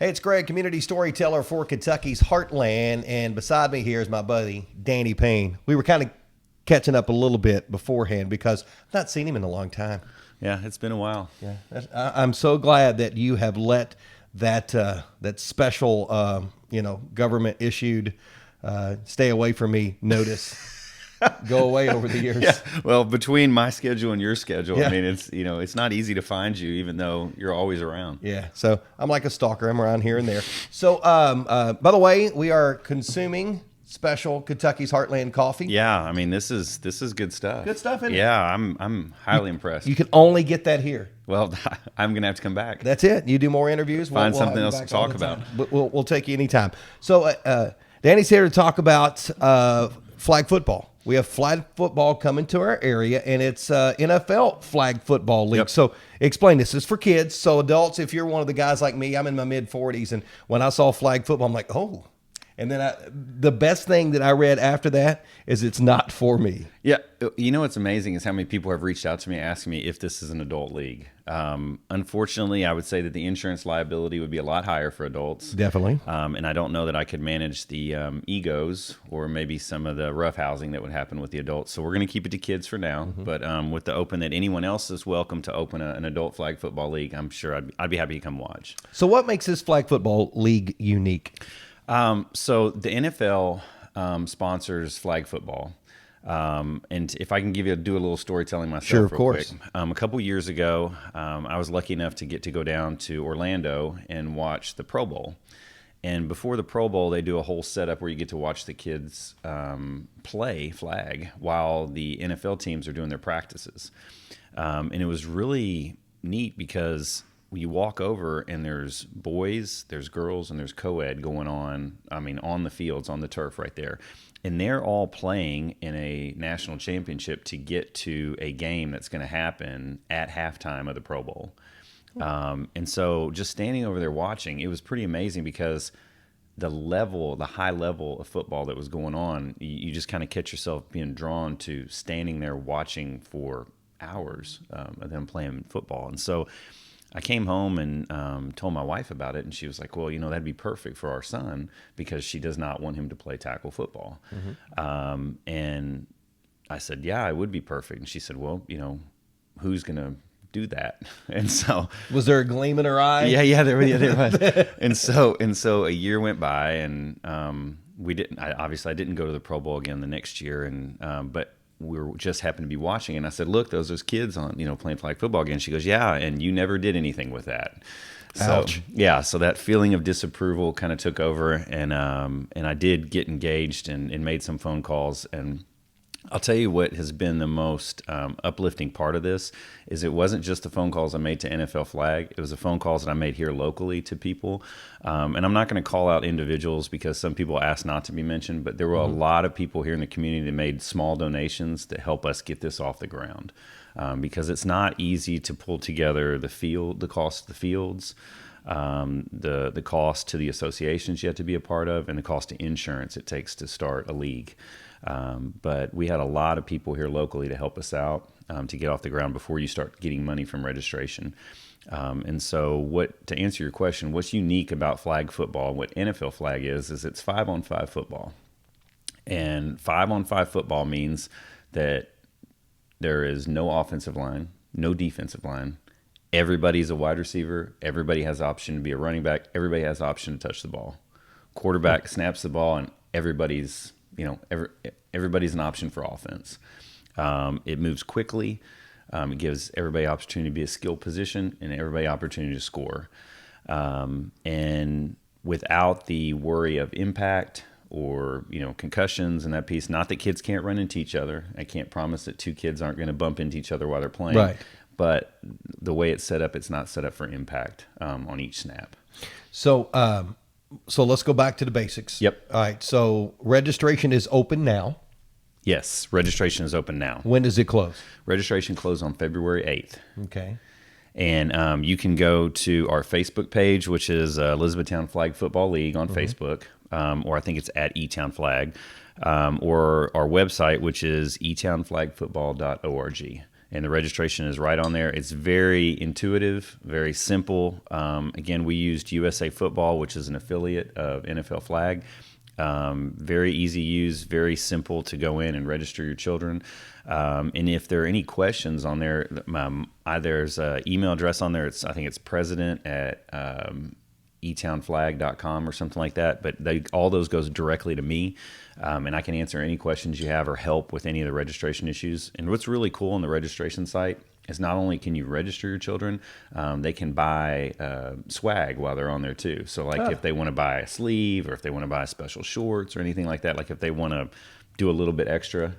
Hey, it's Greg, community storyteller for Kentucky's Heartland, and beside me here is my buddy, Danny Payne. We were kind of catching up a little bit beforehand because I've not seen him in a long time. Yeah, it's been a while. Yeah, I'm so glad that you have let that special, government issued stay away from me notice go away over the years. Yeah. Well, between my schedule and your schedule, Yeah. I mean, it's not easy to find you, even though you're always around. Yeah, so I'm like a stalker. I'm around here and there. So, by the way, we are consuming special Kentucky's Heartland coffee. Yeah, I mean, this is good stuff. Good stuff, isn't it? Yeah, I'm highly impressed. You can only get that here. Well, I'm gonna have to come back. That's it. You do more interviews. Find we'll something have you else back to all talk the about. time. But we'll take you anytime. So, Danny's here to talk about flag football. We have flag football coming to our area, and it's NFL flag football league. Yep. So explain this. It's for kids. So adults, if you're one of the guys like me, I'm in my mid-40s, and when I saw flag football, I'm like, oh. And then the best thing that I read after that is it's not for me. Yeah, you know what's amazing is how many people have reached out to me asking me if this is an adult league. Unfortunately, I would say that the insurance liability would be a lot higher for adults. Definitely. And I don't know that I could manage the egos or maybe some of the rough housing that would happen with the adults. So we're going to keep it to kids for now. Mm-hmm. But with the open that anyone else is welcome to open an adult flag football league, I'm sure I'd be happy to come watch. So what makes this flag football league unique? So the NFL sponsors flag football. And if I can do a little storytelling myself, sure, of real course. Quick. A couple years ago, I was lucky enough to get to go down to Orlando and watch the Pro Bowl. And before the Pro Bowl, they do a whole setup where you get to watch the kids play flag while the NFL teams are doing their practices. And it was really neat because you walk over and there's boys, there's girls, and there's co-ed going on, on the fields, on the turf right there. And they're all playing in a national championship to get to a game that's going to happen at halftime of the Pro Bowl. And so just standing over there watching, it was pretty amazing because the high level of football that was going on, you just kind of catch yourself being drawn to standing there watching for hours of them playing football. And so I came home and told my wife about it, and she was like, well, that'd be perfect for our son because she does not want him to play tackle football. Mm-hmm. And I said, yeah, it would be perfect. And she said, well, who's going to do that? And so was there a gleam in her eye? Yeah, there was. and so a year went by, and I didn't go to the Pro Bowl again the next year, and but we were just happened to be watching, and I said, look, those kids on, playing flag football again. She goes, yeah, and you never did anything with that. Ouch. So, yeah, so that feeling of disapproval kind of took over, and I did get engaged and made some phone calls. And I'll tell you what has been the most uplifting part of this is it wasn't just the phone calls I made to NFL Flag. It was the phone calls that I made here locally to people. And I'm not going to call out individuals because some people asked not to be mentioned, but there were a lot of people here in the community that made small donations to help us get this off the ground. Because it's not easy to pull together the cost of the fields, the cost to the associations you have to be a part of, and the cost to insurance it takes to start a league. But we had a lot of people here locally to help us out to get off the ground before you start getting money from registration. And so to answer your question, what's unique about flag football, what NFL flag is it's 5-on-5 football. And 5-on-5 football means that there is no offensive line, no defensive line. Everybody's a wide receiver. Everybody has the option to be a running back. Everybody has the option to touch the ball. Quarterback snaps the ball, and everybody's an option for offense. It moves quickly. It gives everybody opportunity to be a skill position and everybody opportunity to score. And without the worry of impact or, concussions and that piece, not that kids can't run into each other. I can't promise that two kids aren't going to bump into each other while they're playing. Right. But the way it's set up, it's not set up for impact on each snap. So let's go back to the basics. Yep. All right. So registration is open now. Yes, registration is open now. When does it close? Registration closed on February 8th. Okay. And you can go to our Facebook page, which is Elizabethtown Flag Football League on Facebook, or I think it's at eTown Flag, or our website, which is etownflagfootball.org. and the registration is right on there. It's very intuitive, very simple. Again, we used USA Football, which is an affiliate of NFL Flag. Very easy to use, very simple to go in and register your children. And if there are any questions on there, there's an email address on there. I think it's president at etownflag.com or something like that. But all those goes directly to me, and I can answer any questions you have or help with any of the registration issues. And what's really cool on the registration site is not only can you register your children, they can buy swag while they're on there too. So like if they want to buy a sleeve or if they want to buy special shorts or anything like that, like if they want to do a little bit extra,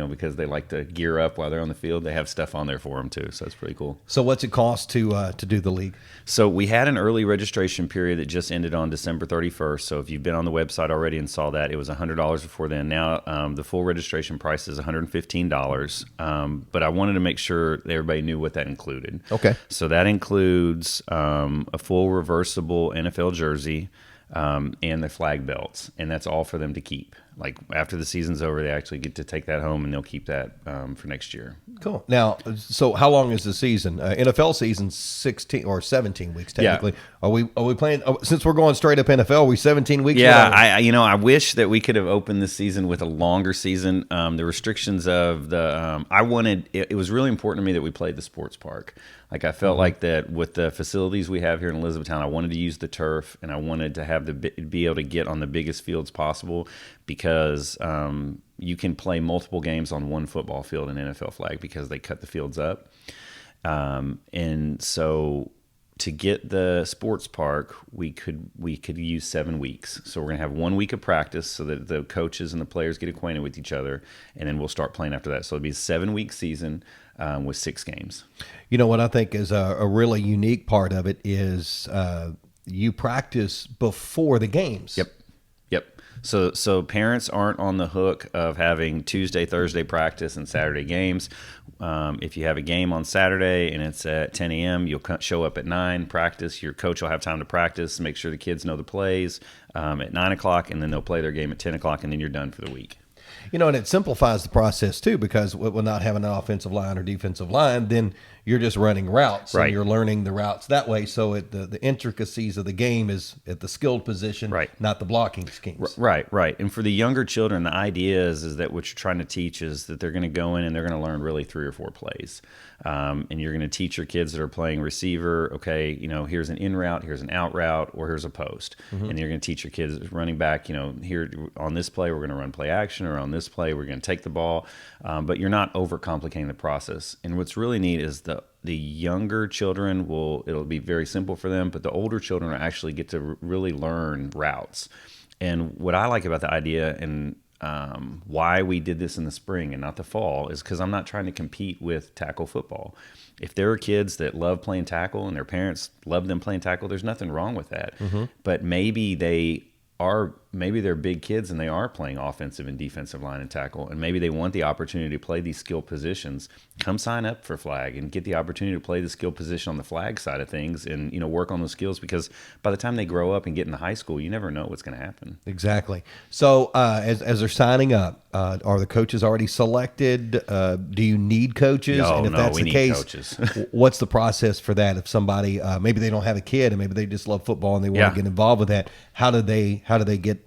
because they like to gear up while they're on the field, they have stuff on there for them too. So that's pretty cool. So what's it cost to do the league? So we had an early registration period that just ended on December 31st. So if you've been on the website already and saw that, it was $100 before then. Now the full registration price is $115. But I wanted to make sure that everybody knew what that included. Okay. So that includes a full reversible NFL jersey, and the flag belts, and that's all for them to keep. Like after the season's over, they actually get to take that home, and they'll keep that for next year. Cool. Now, so how long is the season? NFL season 16 or 17 weeks technically. Yeah. Are we playing? Since we're going straight up NFL, are we 17 weeks? Yeah, I wish that we could have opened this season with a longer season. The restrictions of the I wanted it was really important to me that we played the sports park. Like I felt like that with the facilities we have here in Elizabethtown, I wanted to use the turf, and I wanted to have be able to get on the biggest fields possible, because you can play multiple games on one football field in NFL Flag because they cut the fields up. And so to get the sports park, we could use 7 weeks. So we're going to have 1 week of practice so that the coaches and the players get acquainted with each other, and then we'll start playing after that. So it'll be a 7-week season with 6 games. You know what I think is a really unique part of it is you practice before the games. Yep. So parents aren't on the hook of having Tuesday, Thursday practice and Saturday games. If you have a game on Saturday and it's at 10 a.m., you'll show up at 9, practice. Your coach will have time to practice, make sure the kids know the plays at 9 o'clock, and then they'll play their game at 10 o'clock, and then you're done for the week. And it simplifies the process too, because with not having an offensive line or defensive line, then you're just running routes, right, and you're learning the routes that way. So the intricacies of the game is at the skilled position, right, not the blocking schemes. Right. And for the younger children, the idea is that what you're trying to teach is that they're going to go in and they're going to learn really 3 or 4 plays. And you're going to teach your kids that are playing receiver, okay, here's an in route, here's an out route, or here's a post. Mm-hmm. And you're going to teach your kids running back, here on this play, we're going to run play action, or on this play, we're going to take the ball. But you're not overcomplicating the process. And what's really neat is the younger children it'll be very simple for them, but the older children will actually get to really learn routes. And what I like about the idea and why we did this in the spring and not the fall is because I'm not trying to compete with tackle football. If there are kids that love playing tackle and their parents love them playing tackle, there's nothing wrong with that. Mm-hmm. But maybe they're big kids and they are playing offensive and defensive line and tackle, and maybe they want the opportunity to play these skill positions. Come sign up for flag and get the opportunity to play the skill position on the flag side of things, and work on those skills, because by the time they grow up and get into high school, you never know what's going to happen. Exactly. So as they're signing up, are the coaches already selected? Do you need coaches? And if that's the case, coaches. What's the process for that? If somebody maybe they don't have a kid and maybe they just love football and they want to get involved with that, how do they get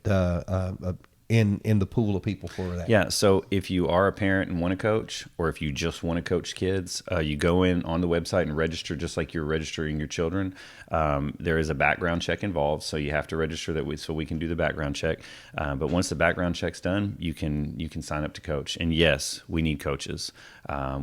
in the pool of people for that? Yeah, so if you are a parent and want to coach, or if you just want to coach kids, you go in on the website and register just like you're registering your children. There is a background check involved, so you have to register so we can do the background check. But once the background check's done, you can sign up to coach. And yes, we need coaches.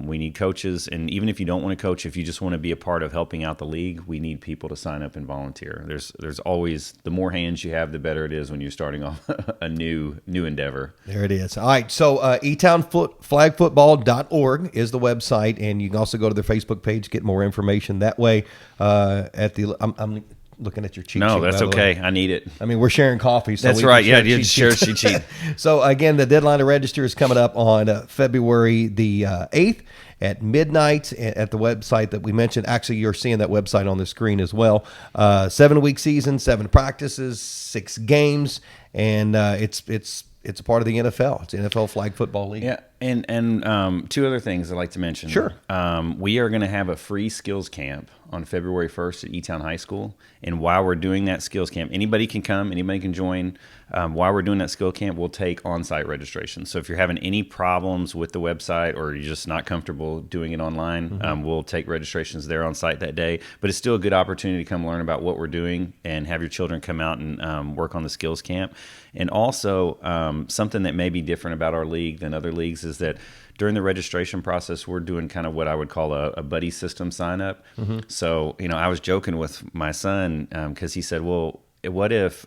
We need coaches, and even if you don't want to coach, if you just want to be a part of helping out the league, we need people to sign up and volunteer. There's always, the more hands you have, the better it is when you're starting off a new endeavor. There it is. All right, so etownflagfootball.org is the website, and you can also go to their Facebook page, get more information that way. I'm looking at your cheat sheet. No, that's okay. I need it. I mean, we're sharing coffee. So that's right. Yeah, you share cheat sheet. So again, the deadline to register is coming up on February the 8th at midnight at the website that we mentioned. Actually, you're seeing that website on the screen as well. 7-week season, 7 practices, 6 games, and it's a part of the NFL. It's the NFL Flag Football League. Yeah, And two other things I'd like to mention. Sure. We are going to have a free skills camp on February 1st at E-Town High School. And while we're doing that skills camp, anybody can come, anybody can join. While we're doing that skill camp, we'll take on-site registration. So if you're having any problems with the website or you're just not comfortable doing it online, we'll take registrations there on site that day. But it's still a good opportunity to come learn about what we're doing and have your children come out and work on the skills camp. And also something that may be different about our league than other leagues is that during the registration process, we're doing kind of what I would call a buddy system sign up. So, I was joking with my son because he said, well, what if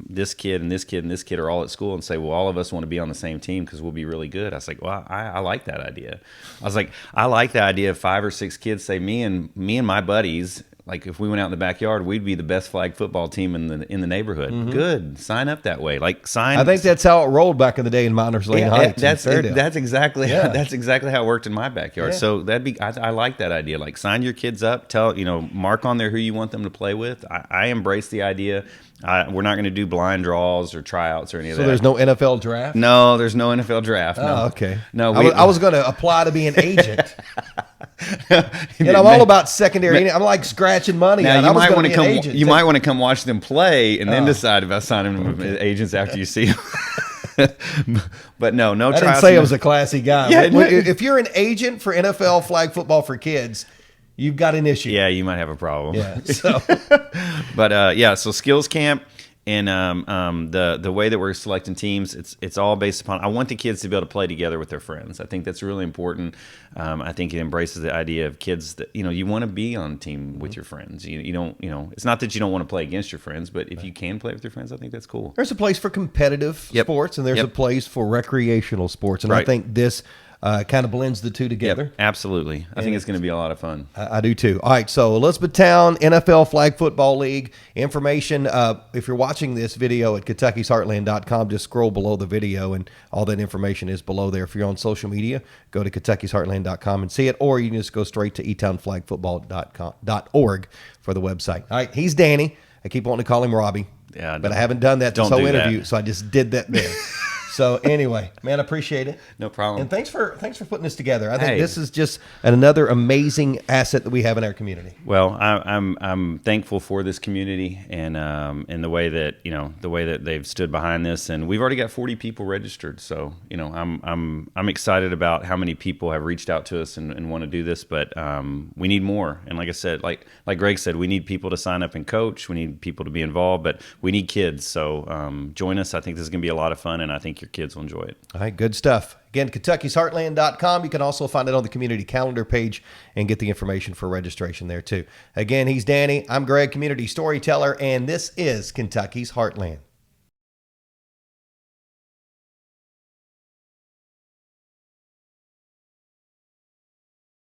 this kid and this kid and this kid are all at school and say, well, all of us want to be on the same team because we'll be really good. I was like, well, I like that idea. I was like, I like the idea of 5 or 6 kids say me and my buddies, like if we went out in the backyard, we'd be the best flag football team in the neighborhood. Good. Sign up that way. Like sign. I think that's how it rolled back in the day in Miners Lane Heights. That's exactly how it worked in my backyard. Yeah. So I like that idea. Like sign your kids up. Tell mark on there who you want them to play with. I embrace the idea. We're not going to do blind draws or tryouts or any of that. So there's no NFL draft? No, there's no NFL draft. No. Oh, okay. No, I was going to apply to be an agent. I'm all about secondary. I'm like scratching money. Now you might want to come. You might want to come watch them play and then decide about signing them as agents after you see them. But no I tryouts. didn't say I was a classy guy. Yeah, if you're an agent for NFL flag football for kids, you've got an issue. Yeah, you might have a problem. Yeah. So, but so skills camp. And the way that we're selecting teams, it's all based upon. I want the kids to be able to play together with their friends. I think that's really important. I think it embraces the idea of kids that you want to be on a team with your friends. You don't it's not that you don't want to play against your friends, but if you can play with your friends, I think that's cool. There's a place for competitive sports, and there's a place for recreational sports, and I think this kind of blends the two together. Yep, absolutely. I think it's going to be a lot of fun. I do too. All right, so Elizabethtown NFL Flag Football League information. If you're watching this video at Kentucky'sHeartland.com, just scroll below the video, and all that information is below there. If you're on social media, go to Kentucky'sHeartland.com and see it, or you can just go straight to etownflagfootball.org for the website. All right, he's Danny. I keep wanting to call him Robbie, but I haven't done that this whole interview, so I just did that there. So anyway, man, I appreciate it. No problem. And thanks for putting this together. I think this is just another amazing asset that we have in our community. Well, I'm thankful for this community and the way that they've stood behind this, and we've already got 40 people registered. So I'm excited about how many people have reached out to us and want to do this, but we need more. And like I said, like Greg said, we need people to sign up and coach. We need people to be involved, but we need kids. So join us. I think this is going to be a lot of fun, and I think your kids will enjoy it. All right, good stuff. Again, Kentucky'sHeartland.com. You can also find it on the community calendar page and get the information for registration there too. Again, he's Danny. I'm Greg, community storyteller, and this is Kentucky's Heartland.